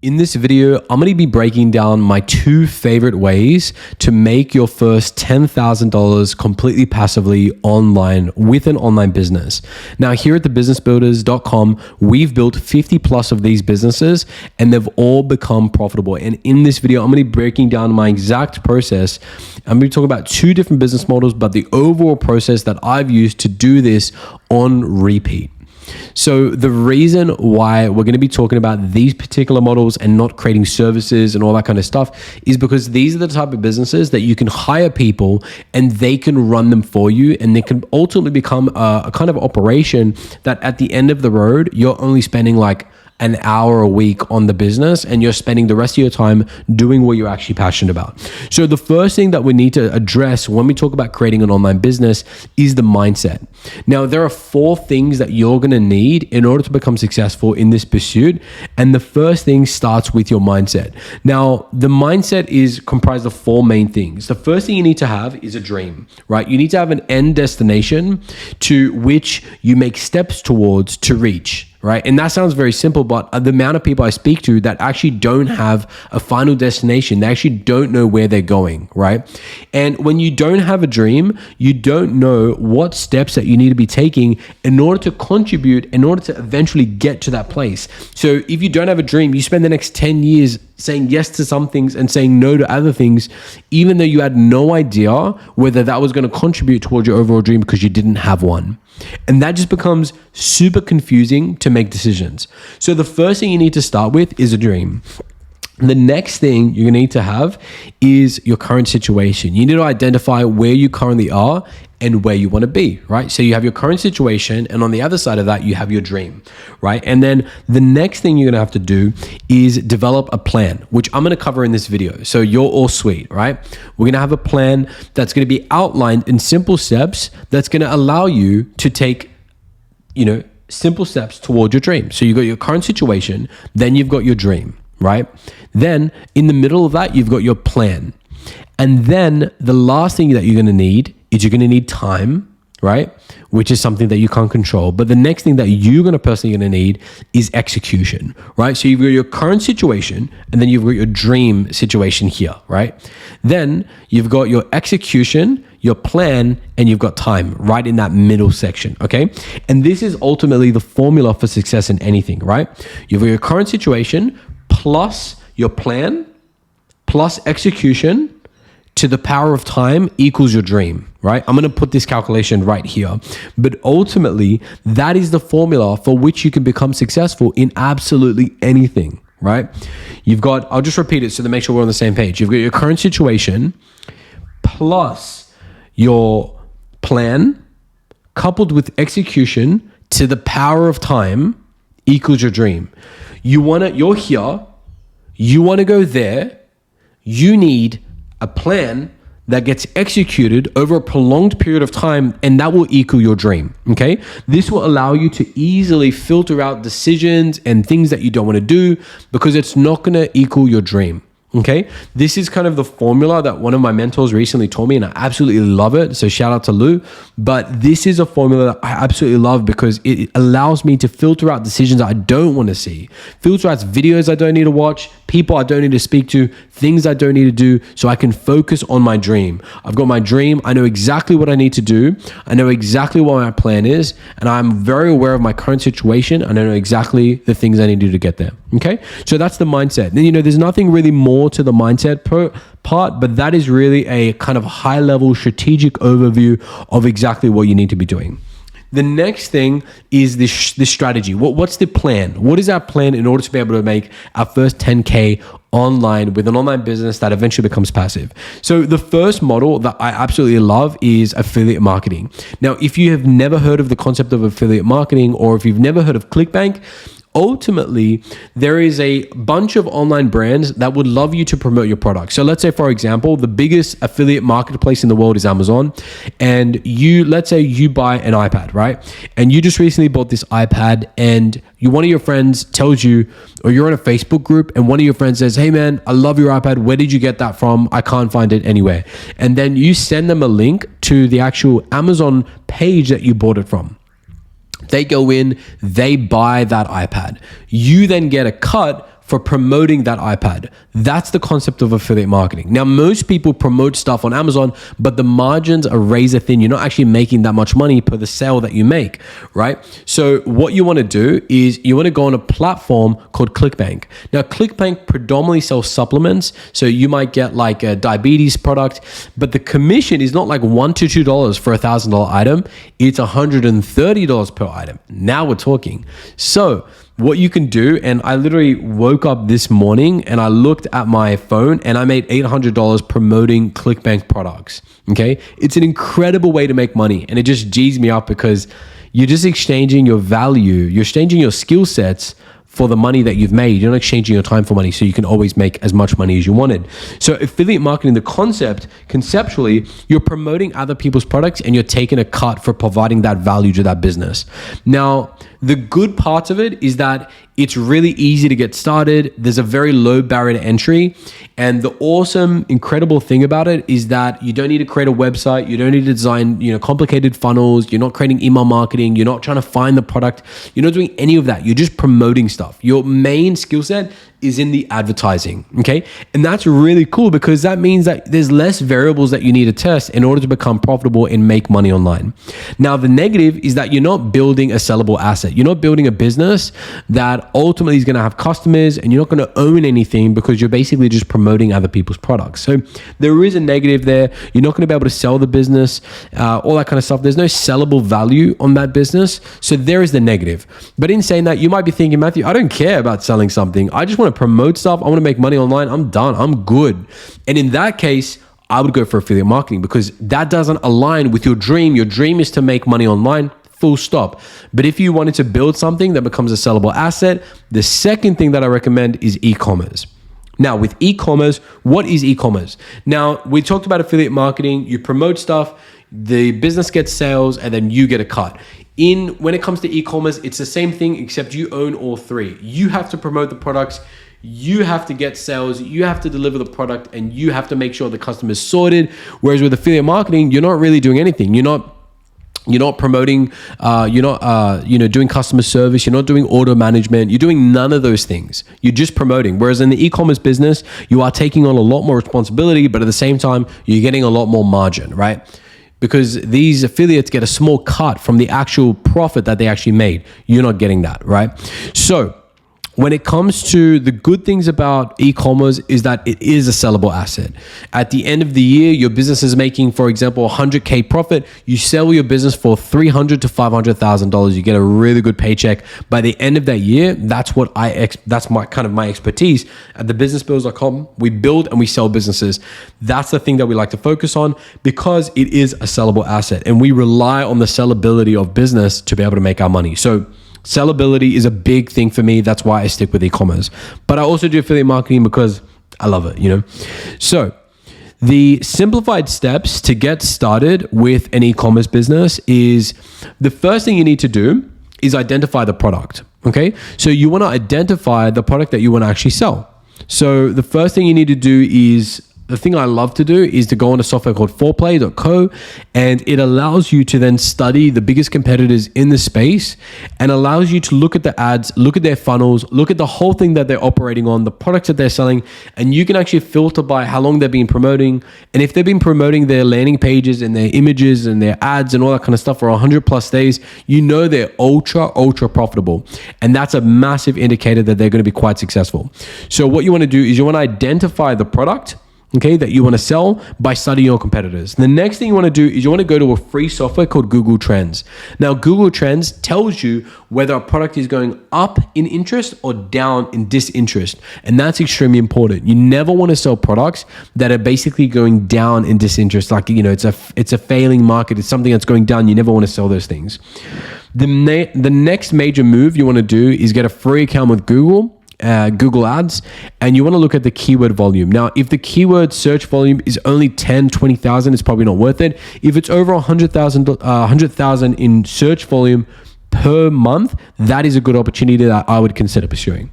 In this video, I'm going to be breaking down my two favorite ways to make your first $10,000 completely passively online with an online business. Now, here at thebusinessbuilders.com, we've built 50 plus of these businesses and they've all become profitable. And in this video, I'm going to be breaking down my exact process. I'm going to talk about two different business models, but the overall process that I've used to do this on repeat. So the reason why we're going to be talking about these particular models and not creating services and all that kind of stuff is because these are the type of businesses that you can hire people and they can run them for you, and they can ultimately become a kind of operation that at the end of the road, you're only spending like an hour a week on the business and you're spending the rest of your time doing what you're actually passionate about. So the first thing that we need to address when we talk about creating an online business is the mindset. Now, there are four things that you're going to need in order to become successful in this pursuit. And the first thing starts with your mindset. Now, the mindset is comprised of four main things. The first thing you need to have is a dream, right? You need to have an end destination to which you make steps towards to reach. Right. And that sounds very simple, but the amount of people I speak to that actually don't have a final destination, they actually don't know where they're going. Right. And when you don't have a dream, you don't know what steps that you need to be taking in order to contribute, in order to eventually get to that place. So if you don't have a dream, you spend the next 10 years saying yes to some things and saying no to other things, even though you had no idea whether that was going to contribute towards your overall dream because you didn't have one. And that just becomes super confusing to make decisions. So the first thing you need to start with is a dream. The next thing you're going to need to have is your current situation. You need to identify where you currently are and where you want to be, right? So you have your current situation, and on the other side of that, you have your dream, right? And then the next thing you're going to have to do is develop a plan, which I'm going to cover in this video. So you're all sweet, right? We're going to have a plan that's going to be outlined in simple steps that's going to allow you to take, simple steps toward your dream. So you've got your current situation, then you've got your dream, right? Then in the middle of that, you've got your plan. And then the last thing that you're going to need is you're going to need time, right? Which is something that you can't control. But the next thing that you're going to personally going to need is execution, right? So you've got your current situation and then you've got your dream situation here, right? Then you've got your execution, your plan, and you've got time right in that middle section, okay? And this is ultimately the formula for success in anything, right? You've got your current situation plus your plan plus execution to the power of time equals your dream, right? I'm going to put this calculation right here. But ultimately, that is the formula for which you can become successful in absolutely anything, right? I'll just repeat it so to make sure we're on the same page. You've got your current situation plus your plan coupled with execution to the power of time equals your dream. You're here, you want to go there, you need a plan that gets executed over a prolonged period of time, and that will equal your dream, okay? This will allow you to easily filter out decisions and things that you don't want to do because it's not going to equal your dream. Okay, this is kind of the formula that one of my mentors recently told me, and I absolutely love it. So shout out to Lou. But this is a formula that I absolutely love because it allows me to filter out decisions I don't want to see, filter out videos I don't need to watch, people I don't need to speak to, things I don't need to do, so I can focus on my dream. I've got my dream. I know exactly what I need to do. I know exactly what my plan is, and I'm very aware of my current situation, and I know exactly the things I need to do to get there. Okay, so that's the mindset. Then, there's nothing really more to the mindset part, but that is really a kind of high level strategic overview of exactly what you need to be doing. The next thing is this strategy. What's the plan? What is our plan in order to be able to make our first 10K online with an online business that eventually becomes passive? So the first model that I absolutely love is affiliate marketing. Now, if you have never heard of the concept of affiliate marketing, or if you've never heard of ClickBank, ultimately, there is a bunch of online brands that would love you to promote your product. So let's say, for example, the biggest affiliate marketplace in the world is Amazon. And let's say you buy an iPad, right? And you just recently bought this iPad, and one of your friends tells you, or you're in a Facebook group and one of your friends says, "Hey man, I love your iPad. Where did you get that from? I can't find it anywhere." And then you send them a link to the actual Amazon page that you bought it from. They go in, they buy that iPad. You then get a cut for promoting that iPad. That's the concept of affiliate marketing. Now, most people promote stuff on Amazon, but the margins are razor thin. You're not actually making that much money per the sale that you make, right? So what you want to do is you want to go on a platform called ClickBank. Now, ClickBank predominantly sells supplements. So you might get like a diabetes product, but the commission is not like $1 to $2 for $1,000 item. It's $130 per item. Now we're talking. So what you can do, and I literally woke up this morning and I looked at my phone and I made $800 promoting ClickBank products. Okay. It's an incredible way to make money. And it just G's me up because you're just exchanging your value. You're exchanging your skill sets for the money that you've made. You're not exchanging your time for money, so you can always make as much money as you wanted. So affiliate marketing, the concept, conceptually, you're promoting other people's products and you're taking a cut for providing that value to that business. Now, the good part of it is that it's really easy to get started. There's a very low barrier to entry. And the awesome, incredible thing about it is that you don't need to create a website. You don't need to design, complicated funnels. You're not creating email marketing. You're not trying to find the product. You're not doing any of that. You're just promoting stuff. Your main skill set is in the advertising, okay? And that's really cool because that means that there's less variables that you need to test in order to become profitable and make money online. Now, the negative is that you're not building a sellable asset. You're not building a business that ultimately is gonna have customers, and you're not gonna own anything because you're basically just promoting other people's products. So there is a negative there. You're not gonna be able to sell the business, all that kind of stuff. There's no sellable value on that business. So there is the negative. But in saying that, you might be thinking, Matthew, I don't care about selling something. I just want to promote stuff. I want to make money online. I'm done. I'm good. And in that case, I would go for affiliate marketing because that doesn't align with your dream. Your dream is to make money online, full stop. But if you wanted to build something that becomes a sellable asset, the second thing that I recommend is e-commerce. Now, with e-commerce, what is e-commerce? Now, we talked about affiliate marketing. You promote stuff, the business gets sales, and then you get a cut. When it comes to e-commerce, it's the same thing, except you own all three. You have to promote the products, you have to get sales, you have to deliver the product, and you have to make sure the customer is sorted. Whereas with affiliate marketing, you're not really doing anything. You're not promoting, you're not doing customer service, you're not doing order management, you're doing none of those things. You're just promoting. Whereas in the e-commerce business, you are taking on a lot more responsibility, but at the same time, you're getting a lot more margin, right? Because these affiliates get a small cut from the actual profit that they actually made. You're not getting that, right? So when it comes to the good things about e-commerce is that it is a sellable asset. At the end of the year, your business is making, for example, $100K profit. You sell your business for $300,000 to $500,000. You get a really good paycheck. By the end of that year, that's my expertise. At thebizbuilds.com, we build and we sell businesses. That's the thing that we like to focus on because it is a sellable asset, and we rely on the sellability of business to be able to make our money. So sellability is a big thing for me. That's why I stick with e-commerce. But I also do affiliate marketing because I love it, So the simplified steps to get started with an e-commerce business is the first thing you need to do is identify the product, okay? So you want to identify the product that you want to actually sell. So the first thing you need to do is, the thing I love to do is to go on a software called foreplay.co, and it allows you to then study the biggest competitors in the space and allows you to look at the ads, look at their funnels, look at the whole thing that they're operating on, the products that they're selling, and you can actually filter by how long they've been promoting. And if they've been promoting their landing pages and their images and their ads and all that kind of stuff for 100 plus days, they're ultra profitable. And that's a massive indicator that they're going to be quite successful. So what you want to do is you want to identify the product, okay, that you want to sell by studying your competitors. The next thing you want to do is you want to go to a free software called Google Trends. Now, Google Trends tells you whether a product is going up in interest or down in disinterest. And that's extremely important. You never want to sell products that are basically going down in disinterest. Like, it's a failing market. It's something that's going down. You never want to sell those things. The next major move you want to do is get a free account with Google Ads, and you want to look at the keyword volume. Now, if the keyword search volume is only 10, 20,000, it's probably not worth it. If it's over 100,000 in search volume per month, that is a good opportunity that I would consider pursuing.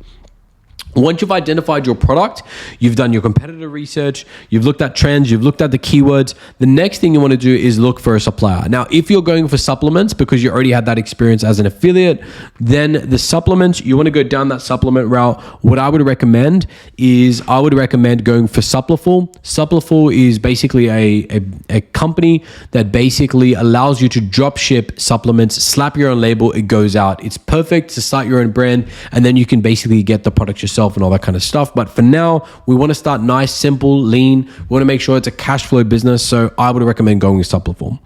Once you've identified your product, you've done your competitor research, you've looked at trends, you've looked at the keywords, the next thing you want to do is look for a supplier. Now, if you're going for supplements because you already had that experience as an affiliate, then the supplements, you want to go down that supplement route. What I would recommend is going for Supplyful. Supplyful is basically a company that basically allows you to drop ship supplements, slap your own label, it goes out. It's perfect to start your own brand, and then you can basically get the product yourself and all that kind of stuff. But for now, we want to start nice, simple, lean. We want to make sure it's a cash flow business. So I would recommend going with Supplyful.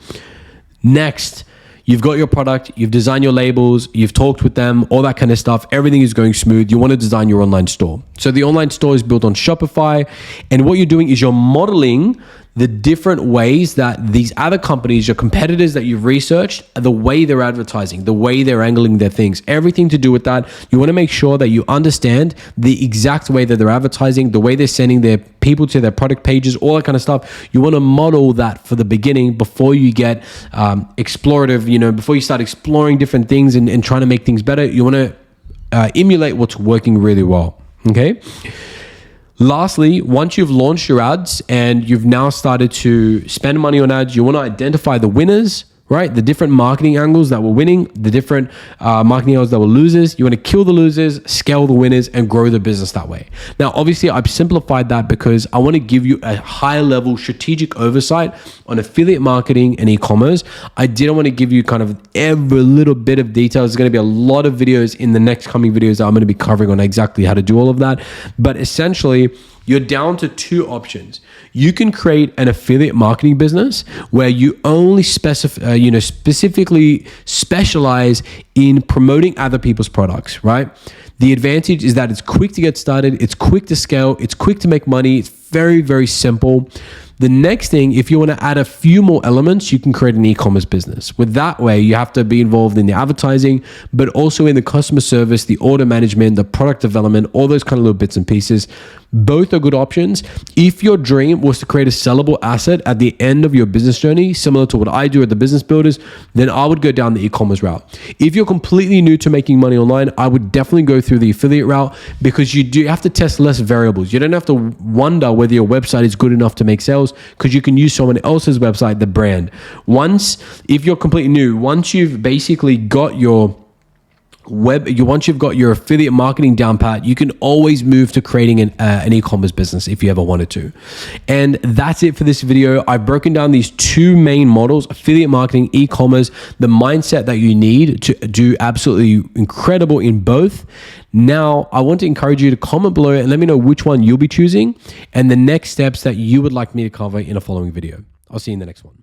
Next, you've got your product, you've designed your labels, you've talked with them, all that kind of stuff. Everything is going smooth. You want to design your online store. So the online store is built on Shopify. And what you're doing is you're modeling the different ways that these other companies, your competitors that you've researched, the way they're advertising, the way they're angling their things, everything to do with that. You want to make sure that you understand the exact way that they're advertising, the way they're sending their people to their product pages, all that kind of stuff. You want to model that for the beginning before you get explorative, before you start exploring different things and trying to make things better. You want to emulate what's working really well. Okay. Lastly, once you've launched your ads and you've now started to spend money on ads, you want to identify the winners, right? The different marketing angles that were winning, the different marketing angles that were losers. You want to kill the losers, scale the winners, and grow the business that way. Now, obviously, I've simplified that because I want to give you a high level strategic oversight on affiliate marketing and e-commerce. I didn't want to give you kind of every little bit of detail. There's going to be a lot of videos in the next coming videos that I'm going to be covering on exactly how to do all of that. But essentially, you're down to two options. You can create an affiliate marketing business where you only specifically specialize in promoting other people's products, right? The advantage is that it's quick to get started, it's quick to scale, it's quick to make money, it's very, very simple. The next thing, if you want to add a few more elements, you can create an e-commerce business. With that way, you have to be involved in the advertising, but also in the customer service, the order management, the product development, all those kind of little bits and pieces. Both are good options. If your dream was to create a sellable asset at the end of your business journey, similar to what I do at the Business Builders, then I would go down the e-commerce route. If you're completely new to making money online, I would definitely go through the affiliate route because you have to test less variables. You don't have to wonder whether your website is good enough to make sales because you can use someone else's website, the brand. If you're completely new, once you've basically got your once you've got your affiliate marketing down pat, you can always move to creating an e-commerce business if you ever wanted to. And that's it for this video. I've broken down these two main models, affiliate marketing, e-commerce, the mindset that you need to do absolutely incredible in both. Now, I want to encourage you to comment below and let me know which one you'll be choosing and the next steps that you would like me to cover in a following video. I'll see you in the next one.